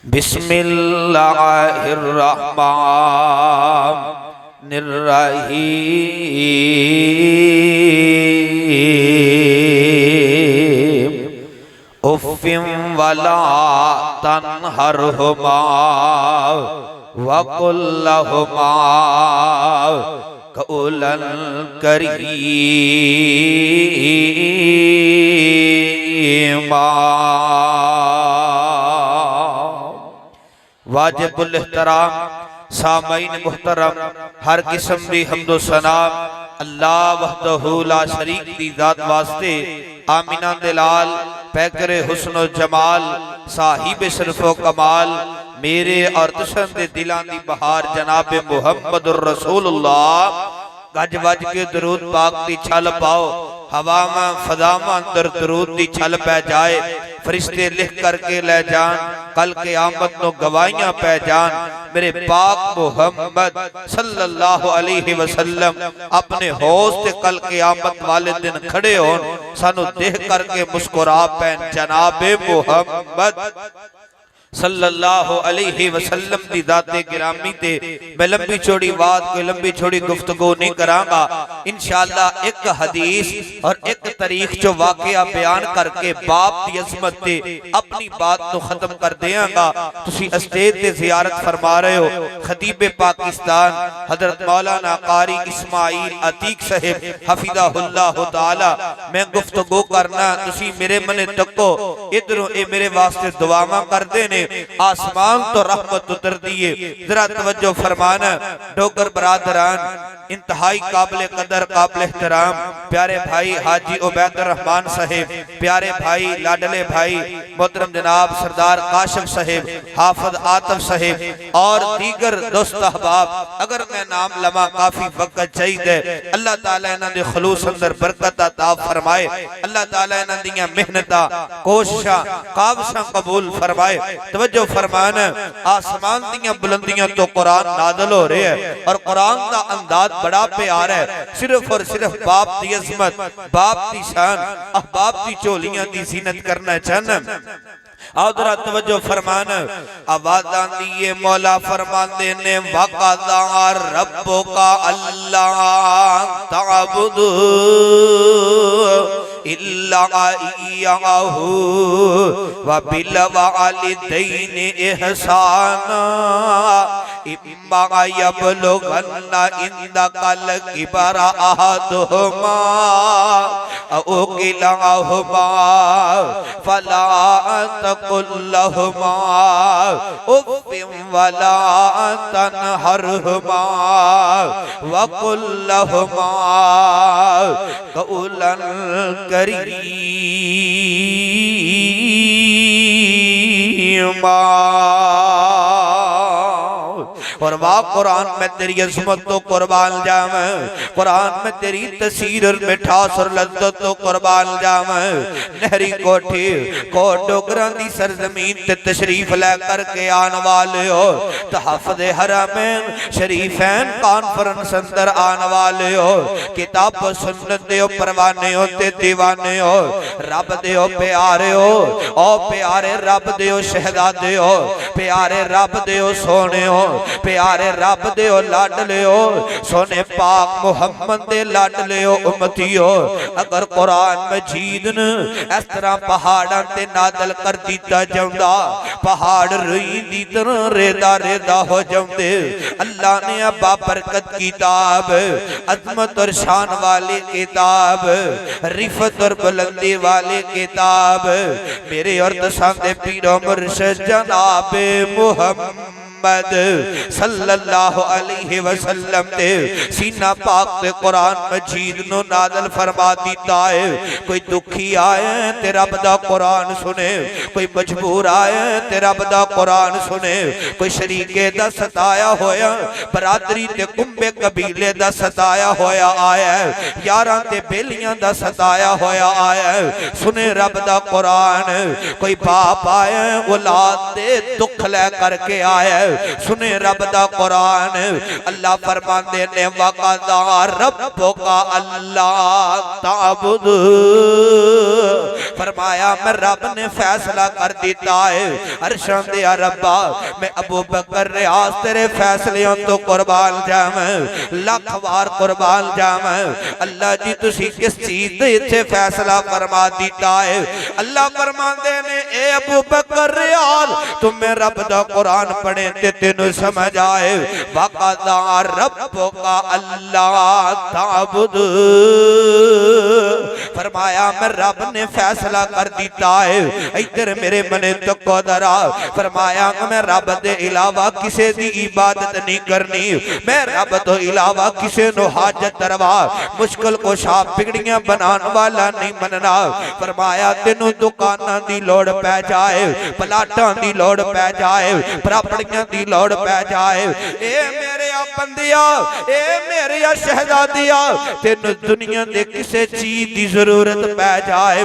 बिस्मिल्लाहिर्रहमानिर्रहीम। उफ़्फ़िन वला तन्हरहुमा वक़ुल लहुमा क़ौलन करीमा। वाजिबुल एहतराम सामईन मुहतरम, हर किस्म दी हम्दो सना अल्लाह वहदहू ला शरीक दी जात वास्ते। आमिना दिलाल पैकरे हुस्न जमाल साहिब शरफो कमाल मेरे और दुश्मन दे दिलां दी बहार जनाब मुहम्मदुर रसूलुल्लाह। गज वज के दरूद पाक दी छल पाओ, हवामा फजामा अंदर दरूद दी छल पै जाए। फरिश्ते लिख करके ले जान, कल के आमद नो गवाइयां पै जान। मेरे पाक मुहम्मद सल्लल्लाहु अलैहि वसल्लम अपने हौज ते कल के आमद वाले दिन खड़े होन, सानू देख करके मुस्कुरा पैन। जनाबे मुहम्मद सल्लल्लाहु अलैहि वसल्लम दी दाते गिरामी ते मैं लंबी चौड़ी बात कोई लंबी चौड़ी गुफ्तगू नहीं करांगा। इंशाअल्लाह एक हदीस और एक तारीख जो वाकया बयान करके बाप दी अज़मत ते अपनी बात तो खत्म कर देंगा। तुसी स्टेज ते ज़ियारत फरमा रहे हो खतीब पाकिस्तान हजरत मौलाना कारी इस्माइल अतीक साहिब हफिज़हुल्लाह ताला। मैं गुफ्तगू करना, तुसी मेरे मने तको इधरों ए मेरे वास्ते दुआवां करदे ने। आसमान तो रहमत उतर दिए। जरा तवज्जो फरमाना डोगर बरादरान, इंतहाई काबिल कदर काबिल एहतराम प्यारे भाई हाजी उबैदुर रहमान साहिब, प्यारे भाई लाडले भाई मोहतरम जनाब सरदार काशिफ साहिब, हाफिज आतिफ साहिब और दीगर दोस्त अहबाब। अगर मैं नाम लवा काफी वक्त चाहिए। अल्लाह ताला इन्हां दे खलूस अंदर बरकत अता फरमाए। अल्लाह ताला इन्हां दियां मेहनतां कोशिशां काविशां कबूल फरमाए। तवज्जो फरमाना, आसमान दियां बुलंदियां तो कुरान नाज़िल हो रहे हैं और कुरान का अंदाज बड़ा प्यारा है। सिर्फ और सिर्फ बाप दी अज़मत, बाप दी शान, अहबाब दी झोलियां दी ज़ीनत करना चाहना। आदरा तवज्जो फरमाना, आवाज़ आंदी है मौला फरमाते ने वक़ज़ा रब्बुका अल्लाह तअबुदू इल्ला इय्याहू व बिल वालिदैनि इहसाना इम्मा यबलुगन्ना इंदकल किबरा अहदुहुमा औ किलाहुमा फला तकुल लहुमा उफ़्फ़िन वला तन्हरहुमा वक़ुल लहुमा क़ौलन करीमा। और वाह कुरान में तेरी अज़मत तो कुर्बान जावे, कुरान में तेरी तसीर और मिठास और लज्जत तो कुर्बान जावे। नहरी कोठी को डोगरां दी सरजमीन ते तशरीफ ले करके आने वाले हो, तहफ़्फ़ुज़ हरमैन शरीफैन कॉन्फ्रेंस अंदर आने वाले हो। किताब सुन्नत दे परवाने हो ते दीवाने हो, रब दे हो प्यारे हो, ओ प्यारे रब दे हो शहजादे हो, प्यारे रब दे हो सोने हो, प्यारे रब दे हो लाडले हो, सोने पाक मुहम्मद दे लाडले हो उम्मती हो। अगर कुरान मजीद न इस तरह पहाड़ां ते नाज़िल कर दिता जांदा, पहाड़ रुई दी तरह रेदा रेदा हो जांदे। अल्लाह ने अब्बा बरकत किताब, अज़मत और शान वाली किताब, रिफत और बुलंदी वाली किताब मेरे और दसां दे पीरो मुर्शिद जनाबे मुहम्मद सल्लल्लाहु अलैहि वसल्लम ते सीना पाक ते कुरान मजीद नो नाज़िल फरमा दिता है। कोई दुखी आए ते रब दा कुरान सुने, कोई मजबूर आए ते रब दा कुरान सुने, कोई शरीके दा सताया होया बरादरी ते कुंबे कबीले दा सताया होया आया, यारां ते बेलियां दा सताया होया आया, सुने रब दा कुरान। कोई बाप आया औलाद दे दुख ले करके आया, सुने रब दा कुरान। अल्लाह फरमाते ने वक़ज़ा रब्बुका अल्ला ताबुद, फरमाया मैं रब ने फैसला कर दिता है। अर्शां दे रब्बा मैं अबू बकर रियाज तेरे फैसलियों तो कुर्बान जावां, लख वार कुर्बान जावां। अल्लाह जी तुसी किस चीज दे इत्थे फैसला फरमा दिता है? अल्लाह फरमांदे ने ए अबू बकर रियाज तुम्हें रब दा कुरान पढ़े ते तेनू समझ आए। वक़ज़ा रब्बुका अल्ला ताबुद, फरमाया मैं रब ने फैसला कर दिता है। इधर मेरे मने तको दरा, फरमाया मैं रब दे इलावा किसे दी इबादत नहीं करनी, मैं रब तो इलावा किसे नु हाजत रवा मुश्किल को शाप बिगड़ियां बनाने वाला नहीं मनना। फरमाया तेनू दुकानां दी लोड़ पै जाए, प्लाटां दी लोड़ पै जाए, प्रॉपर्टियां दी लोड़ पै जाए, ए मेरे बंदिया ए मेरे शहजादिया तेनू दुनिया दे किसे चीज दी जरूरत पै जाए,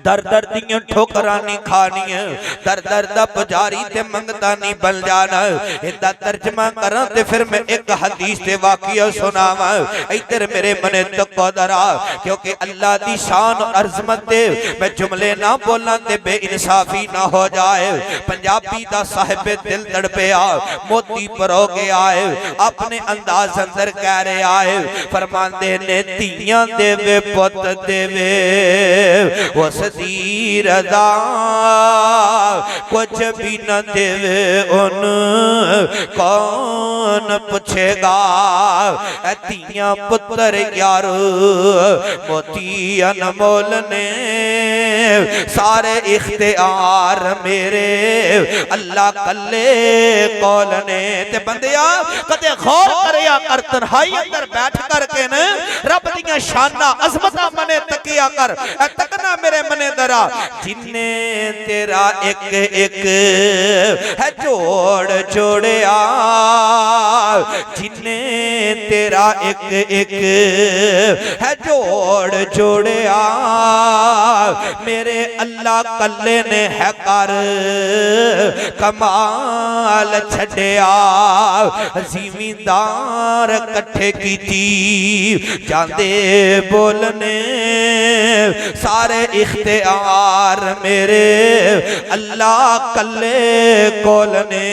दर दर दियां ठोकरां नहीं खानियां, दर दर दा पुजारी ते मंगता नहीं बन जाना। इदा तर्जमा करा ते फिर मैं एक हदीस ते वाकिया सुनावा। इधर मेरे मने तको दरा, क्योंकि अल्लाह दी शान और अज़मत दे मैं जुमले ना बोला ते बेइंसाफी ना हो जाए। पंजाबी दा साहिब दिल तड़पया मोती परो गया है, अपने अंदाज अंदर कह रहा है। फरमांदे ने धीयां देवे पुत देवे उस दी रज़ा, कुछ भी न देवे उन कौन पूछेगा। धीयां पुत्र यार मोती अनमोल ने, सारे इख्तियार मेरे अल्लाह कल्ले कौल ने। ते बंदिया कदे गौर करया कर, तन्हाई अंदर बैठ करके न रब दियां शाना अज़मतां मने तकिया कर। तकना मेरे मने दरा, जिन्ने तेरा एक एक है जोड़ जोड़िया, जिन्ने तेरा एक एक है जोड़ जोड़िया, मेरे अल्लाह कल्ले ने है कर कमाल छड़िया। ज़मींदार कट्ठे कीती जांदे बोलने, सारे इख्तियार मेरे अल्लाह कल्ले कोल ने।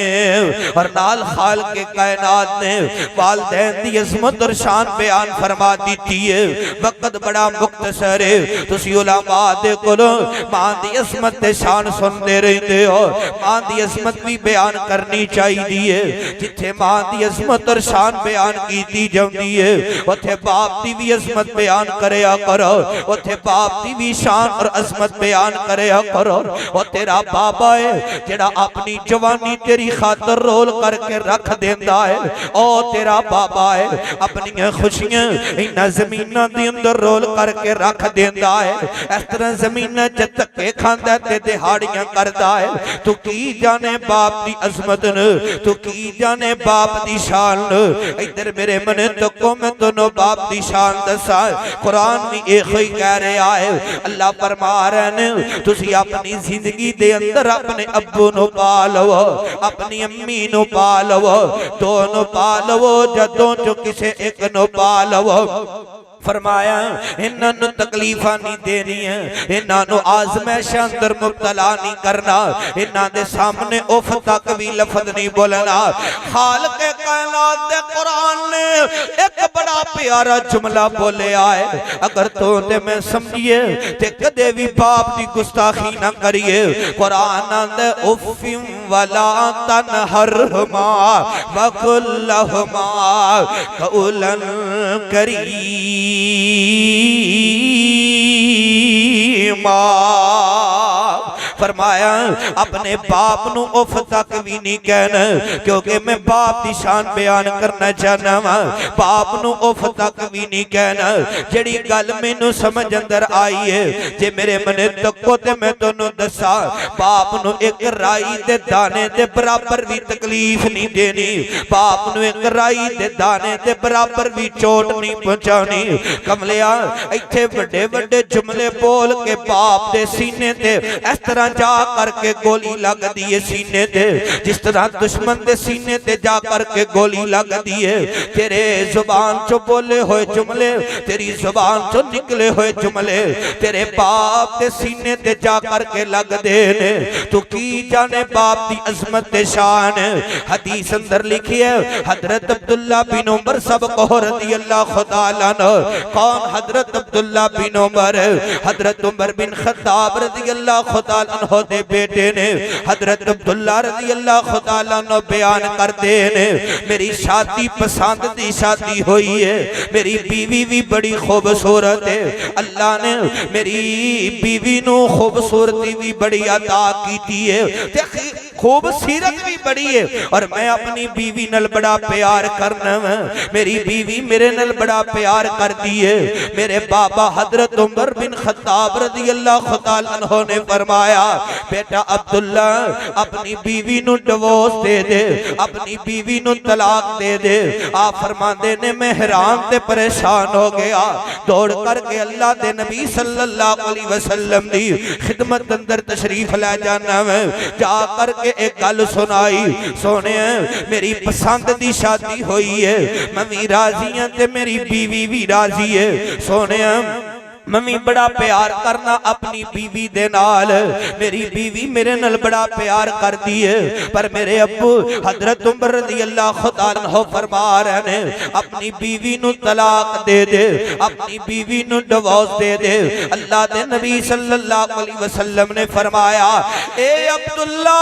और नाल खाल के कायनात ने वालदैन दी अज़मत और शान बयान फरमा दी है। वक्त बड़ा मुख्तसर है, तुसी उलमा दे कोलों मां दी अज़मत ते शान सुनते रहते हो। मां दी अज़मत भी बयान करनी चाहिए। जिथे मां दी अज़मत और शान बयान की जाती है उथे बाप दी भी अज़मत बयान करया करो, उथे बाप दी भी शान और अज़मत बयान करया करो। वो तेरा बाबा है जेड़ा अपनी जवानी तेरी खातर रोल करके रख देंदा है। ओ तेरा बाबा है अपनी खुशियां इन्हां ज़मीनां दे अंदर रोल करके रख देंदा है। इस तरह ज़मीनां च धक्के खांदा ते दिहाड़ियां करदा है। तू की जाने बाप दी अज़मत न, तू की जाने बाप दी शान न। इधर मेरे मने तको मैं दोनों बाप दी शान दसा। कुरान भी एक ही कह रहा है। अल्लाह फरमा रहे ने तुसी अपनी जिंदगी दे अंदर अपने अब्बू नु पालो, अपनी अम्मी नु पालो, दोनों पालो, जदों जो किसे एक नु पालो। फरमाया इन्हां तकलीफा नहीं देनी है, इन्हां आजमैश अंदर मुब्तला नहीं करना, इन्हां दे सामने उफ तक भी लफ्ज नहीं बोलना। खालिक कायनात दे कुरान ने एक बड़ा प्यारा जुमला बोलिया है। अगर तो ते मैं समझिए ते कदे भी बाप दी गुस्ताखी ना करिए। कुरान दे उफ़िम वला तनहरमा वकुल्लहुमा कौलन करीमा। फरमाया अपने बाप नू उफ तक भी नहीं कहना, क्योंकि मैं बाप की शान बयान करना चाहना वा। बाप नू उफ तक भी नहीं कहना। जड़ी गल मैनू समझ अंदर आई है जे मेरे मने तको ते मैं तैनूं दसा, बाप नू एक राई दे दाने दे बराबर भी तकलीफ नहीं देनी, बाप नू एक राई दे दाने दे बराबर भी चोट नहीं पहुंचानी। कमलिया इत्थे वड्डे वड्डे जुमले बोल के बाप दे सीने ते इस तरह तरह जा करके गोली लगदी है सीने ते, जिस तरह दुश्मन दे सीने ते जा करके गोली लगदी है। तेरे जुबान चो बोले होए जुमले, तेरी जुबान चो निकले होए जुमले तेरे बाप दे सीने ते जा करके लगदे ने। तू की जाने बाप दी अजमत ते शान। हदीस अंदर लिखी है हजरत अब्दुल्ला बिन उमर सब कहो रज़ी अल्लाह तआला अन्हु। कौन? हजरत अब्दुल्ला बिन उमर, हजरत उमर बिन खत्ताब रज़ी अल्लाह तआला अन्हु दे बेटे ने। हजरत अब्दुल्ला रज़ी अल्लाह तआला अन्हु बयान करते ने, मेरी शादी पसंद दी शादी हुई है, मेरी बीवी भी बड़ी खूबसूरत है। अल्लाह ने मेरी बीवी नू खूबसूरती भी बड़ी अता की है, खूबसूरत भी बड़ी है, और मैं अपनी बीवी नल बड़ा प्यार करना वा। मेरी बीवी मेरे नल बड़ा प्यार करती है। मेरे बाबा हजरत उमर बिन खत्ताब रज़ी अल्लाह तआला अन्हु ने फरमाया, बेटा अब्दुल्ला अपनी बीवी नू डिवोर्स दे दे, अपनी बीवी नू तलाक दे दे। आप फरमाते ने मैं हैरान ते परेशान हो गया, दौड़ करके अल्लाह दे नबी सल्लल्लाहु अलैहि वसल्लम दी खिदमत अंदर तशरीफ ले जाना वा। जा करके एक गल सुनाई, सोने मेरी पसंद दी शादी हुई है, मैं भी राजी हां ते मेरी बीवी भी राजी है। सोने मैं बड़ा प्यार करना अपनी बीवी दे नाल, मेरी बीवी मेरे नाल बड़ा प्यार करती है, पर मेरे अब्बू हजरत उमर रज़ी अल्लाह तआला अन्हु फरमा रहे ने अपनी बीवी नू तलाक दे दे, अपनी बीवी नू डिवोर्स दे दे। अल्लाह दे नबी सल्लल्लाहु अलैहि वसल्लम ने फरमाया, ए अब्दुल्ला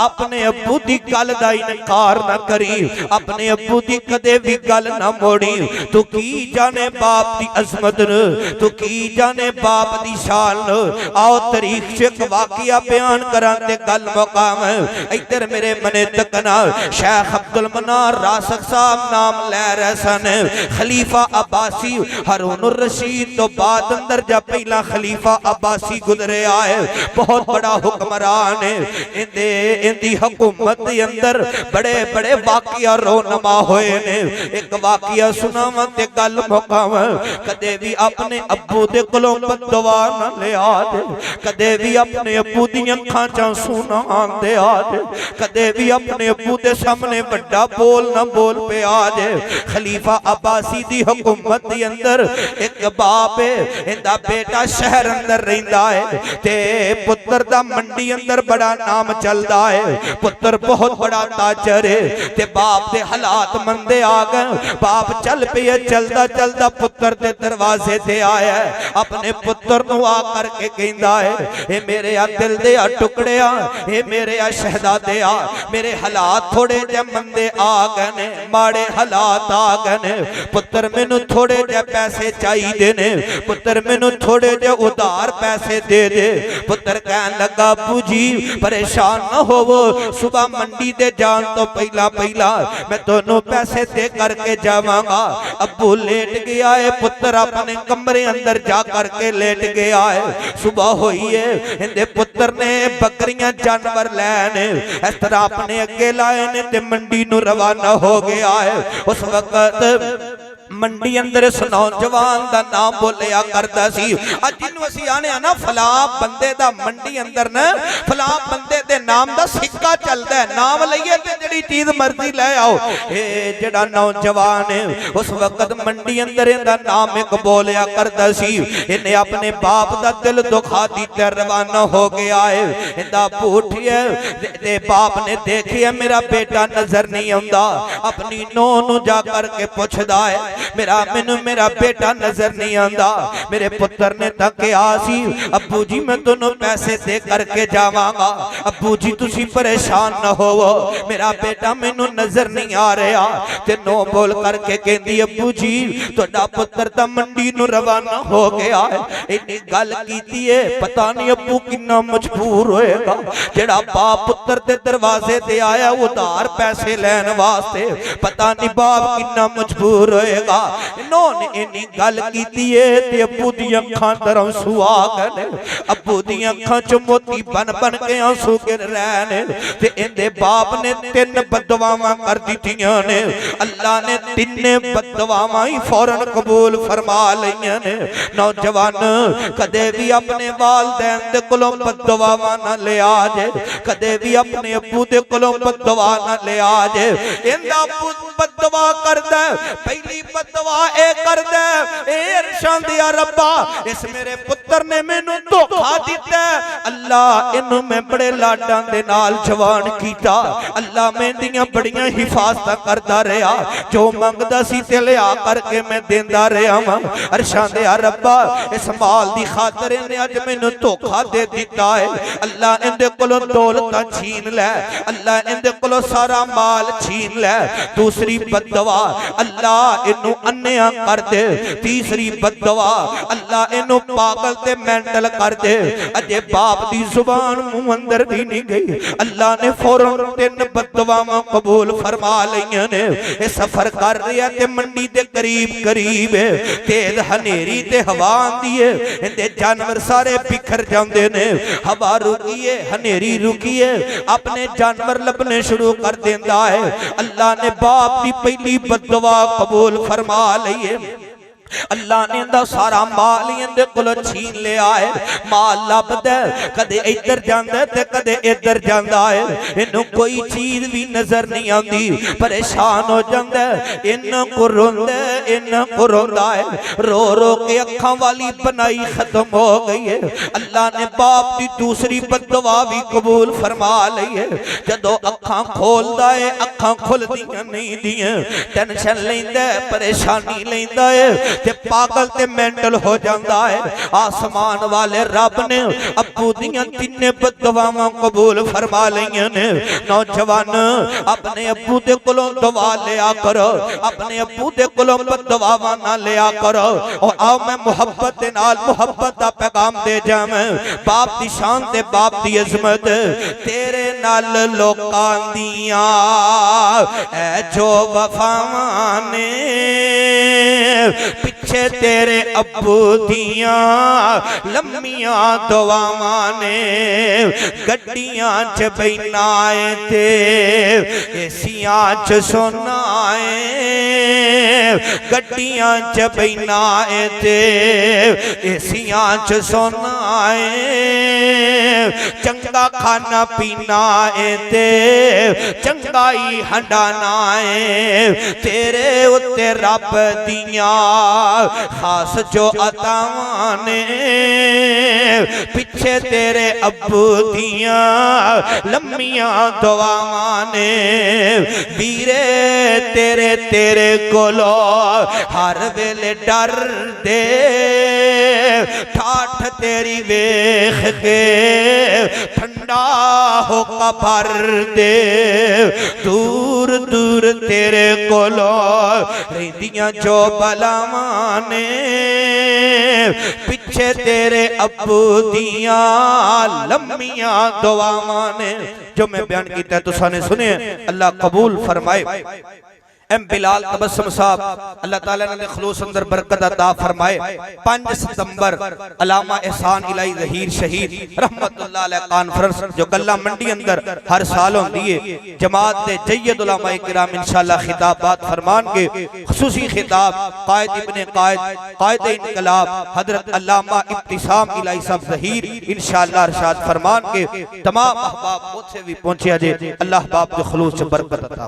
अपने अब्बू दी गल दा इनकार ना करी, अपने अब्बू दी कदे भी गल ना मोड़ी। तू की जाने बाप दी अजमत न, तू की जाने बाप दी शान। आओ तारीख च एक वाकया बयान करा ते गल मुकाम। इधर मेरे मने तकना शेख अब्दुल मन्नान रासक साहब नाम ले रहे सन, खलीफा अब्बासी हारून रशीद तो बाद अंदर जब पहला खलीफा अब्बासी गुजरे आए, बहुत बड़ा हुक्मरान है। इंदी हुकूमत के अंदर बड़े बड़े वाकया रोनमा होए ने। एक वाकया सुनावा ते गल मुकाम। कदे भी अपने अब्बू दे कोलों बददुआ ना लिया दे, कदे भी अपने अब्बू दी अखां च आंसू ना आंदे आ दे, कदे भी अपने अब्बू दे सामने बड़ा बोल ना बोल पे आ दे। खलीफा अब्बासी दी हुकूमत दे अंदर एक बाप है, इंदा बेटा शहर अंदर रहिंदा है ते पुत्र दा मंडी अंदर बड़ा नाम चलदा है, पुत्र बहुत बड़ा ताजर है ते बाप दे हालात मंदे आ गए। बाप चल पिया, चलदा चलदा पुत्र दे दरवाजे ते आया, अपने पुत्र नू आ करके कहंदा है, ए मेरे आ दिल दे आ टुकड़िया, ए मेरे आ शहजादे आ, मेरे हालात थोड़े जे मंदे आ गए ने, माड़े हालात आ गए ने, पुत्र मैनू थोड़े जे पैसे चाहिए ने, पुत्र मैनू थोड़े जे उधार पैसे दे दे। पुत्र कहन लगा, अब्बू जी परेशान न होवो, सुबह मंडी दे जान तो पहला पहला मैं दोनों पैसे दे करके जावांगा। अब्बू लेट गया है, पुत्र अपने कमरे अंदर जा करके लेट गया है। सुबह हुई है, इंदे पुत्र ने बकरियां जानवर लैने इस तरह अपने अगे लाए ने ते मंडी नू रवाना हो गया है। उस वक्त मंडी अंदर इस नौजवान दा नाम बोलिया करता सी। अज जिन्नू असीं आने ना फला बंदे दा मंडी अंदर न फला बंदे दे नाम दा सिक्का चलदा है, नाम लईए ते जेड़ी चीज मर्जी ले आओ। ए जेड़ा नौजवान है उस वक्त मंडी अंदर इंदा नाम एक बोलिया करता सी। इन्हें अपने बाप दा दिल दुखा दिता, रवाना हो गया है। इंदा भूठ है ते बाप ने देखिया मेरा बेटा नजर नहीं आंदा, अपनी नूं नू जा करके पुछदा है, मेरा बेटा नजर नहीं आंदा। मेरे पुत्र ने कहा सी, अब्बू जी मैं दोनों पैसे दे करके जावांगा, अब्बू जी तुसी परेशान न होवो, मेरा बेटा मैनू नजर नहीं आ रहा। ते नो बोल करके कहंदी, अब्बू जी तुहाडा पुत्र तां मंडी नू रवाना हो गया है। इन्नी गल कीती है, पता नहीं अब्बू किन्ना मजबूर होएगा, जेड़ा बाप पुत्र दे दरवाजे ते आया उधार पैसे लैन वास्ते, पता नहीं बाप किन्ना मजबूर होएगा। जाएगा। इन्होंने इन्नी गल कीती है ते अब्बू दी अखां तरह आंसू आ गए। अब्बू दी अखां च मोती बन बन के आंसू गिर रहे ने ते इहदे बाप ने 3 बददुआवां कर दित्तियां ने। अल्लाह ने 3 बददुआवां ही फौरन कबूल फरमा लईयां ने। नौजवान कदे भी अपने वालदैन दे कोलों बददुआवां ना ले आ जे, कदे भी अपने अब्बू दे कोलों बददुआ ना ले आ जे। इंदा बददुआ करदा पहली बददुआ ए करदा ए अरशां दिया रब्बा इस मेरे पुत्र ने मैनू धोखा दिता। अल्लाह इनू मैं बड़े लाडां दे नाल जवान कीता। अल्लाह मेंदियां बड़ियां हिफाजतां करदा रहा, जो मंगदा सी ते लिया करके मैं देंदा रहा वां। अरशां दिया रब्बा इस माल दी खातर इन्हें अज मैनू धोखा दे दिता है। अल्लाह इंदे कोलों दौलतां छीन लै, अल्लाह इंदे कोलों सारा माल छीन लै। दूसरी बददुआ अल्लाह इनू अन्निया कर दे। तीसरी बददुआ अल्लाह इनू पागल ते मेंटल कर दे। अजे बाप दी जुबान मुंह अंदर भी नहीं गई, अल्लाह ने फौरन 3 बददुआवां कबूल फरमा लईयां ने। ए सफर कर रहा ते मंडी दे करीब करीब तेज हनेरी ते हवा आंदी है, इंदे जानवर सारे बिखर जांदे ने। हवा रुकी है, हनेरी रुकी है, अपने जानवर लभने शुरू कर देंदा है। अल्लाह ने बाप की पहली बददुआ कबूल फरमा लई है। अल्लाह ने इंदा सारा माल ही इंदे कोलों छीन लिया है। माल लभदा कदे इधर जांदा ते कदे इधर जांदा है, इनू कोई चीज भी नजर नहीं आती। परेशान हो जांदा, इन्हां को रोंदा, इन्हां को रोंदा है। रो रो के अखां वाली बनाई खत्म हो गई है। अल्लाह ने बाप की दूसरी बददुआ भी कबूल फरमा ली है। जदों अखां खोलदा है अखां खुलदियां नहीं दियां, टेंशन लैंदा परेशानी लैंदा है ते पागल ते मेंटल हो जाता है। आसमान वाले रब ने अब्बू दियां 3 बददुआवां कबूल फरमा लईयां ने। नौजवान अपने अब्बू दे कोलों दुआ लिया करो, अपने अब्बू दे कोलों बददुआवां ना लिया करो। और आओ मैं मुहब्बत दे नाल मुहब्बत दा पैगाम दे जावां। बाप दी शान ते बाप दी अजमत तेरे नाल लोकां दियां ऐ जो वफावां ने, पिछे तेरे अब्बू दियां लम्मियां दुआवां ने। गड्डियां च बैठना है ते एसियां च सोना है, गड्डियां च बैठना है ते एसियां च सोना है। चंगा खाना पीना है ते चंगाई हंडाना है। तेरे उत्ते रब दियां खास जो अतावां ने, पिछे तेरे अब्बू दियां लम्मियां दुआवां ने। वीरे तेरे तेरे कोलो हर वेले डर दे, ठाठ तेरी वेख के ठंडा हो कबर दे। दूर दूर तेरे कोलो रहिंदियां जो बलावां ने, पिछे तेरे अब्बू दियां लम्मियां दुआवां ने। जो मैं बयान किया तुसां ने सुने, अल्लाह कबूल फरमाए। एम बिलाल तबस्सुम साहब अल्लाह ताला ने खलूस अंदर बरकत अता फरमाए। 5 सितंबर अलामा एहसान इलाही ज़हीर शहीद रहमतुल्लाह अलैह कॉन्फ्रेंस जो गल्ला मंडी अंदर हर साल होती है। जमात दे जय्यद उलमा इकराम इंशाअल्लाह खिताबात फरमान के खुसूसी खिताब कायद इब्ने कायद इनकलाब हजरत अल्लामा इब्तिसाम इलाही साहब ज़हीर इंशाअल्लाह इरशाद फरमान के तमाम अहबाब से भी पहुंचे जे। अल्लाह बाप के खलूस से बरकत अता